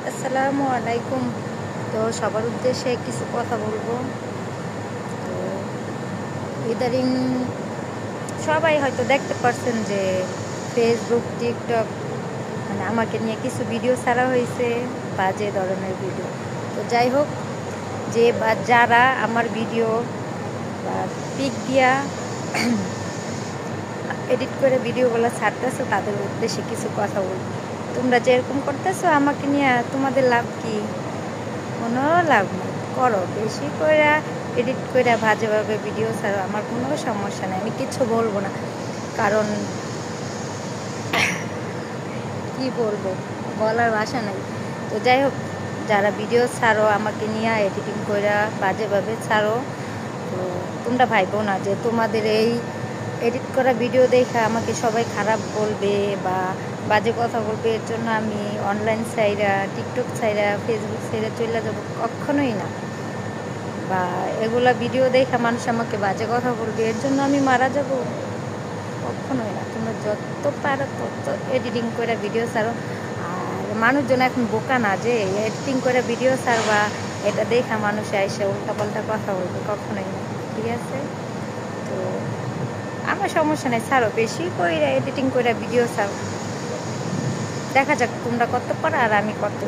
আসসালামু আলাইকুম। তো সবার উদ্দেশ্যে কিছু কথা বলবো। তো ইদারিং সবাই হয়তো দেখতে পারছেন যে ফেসবুক, টিকটক মানে আমাকে নিয়ে কিছু ভিডিও ছাড়া হয়েছে, বাজে ধরনের ভিডিও। তো যাই হোক, যে বা যারা আমার ভিডিও বা পিক দিয়া এডিট করে ভিডিওগুলো ছাড়তেছো তাদের উদ্দেশ্যে কিছু কথা বলবো। তোমরা যেরকম করতেছো আমাকে নিয়ে, তোমাদের লাভ কি? কোনো লাভ নেই। করো বেশি করে এডিট করে বাজেভাবে ভিডিও ছাড়ো, আমার কোনো সমস্যা নেই, আমি কিছু বলবো না। কারণ কি বলবো, বলার ভাষা নেই। তো যাই হোক, যারা ভিডিও ছাড়ো আমাকে নিয়ে এডিটিং করে বাজেভাবে ছাড়ো, তো তোমরা ভাইবো না যে তোমাদের এই এডিট করা ভিডিও দেখে আমাকে সবাই খারাপ বলবে বা বাজে কথা বলবে, এর জন্য আমি অনলাইন সাইডা, টিকটক সাইডা, ফেসবুক সাইডা চলে যাবো, কখনোই না। বা এগুলা ভিডিও দেখে মানুষ আমাকে বাজে কথা বলবে, এর জন্য আমি মারা যাব, কখনোই না। তোমরা যত পারো তত এডিটিং করে ভিডিও ছাড়ো। আর মানুষজন এখন বোকা না যে এডিটিং করে ভিডিও ছাড়বা এটা দেখে মানুষে এসে উল্টাপাল্টা কথা বলবে, কখনোই না। ঠিক আছে? তো আমার সমস্যা নেই, ছাড়ো বেশি করে এডিটিং করে ভিডিও ছাড়ো। দেখা যাক তোমরা কত পারো আর আমি কত।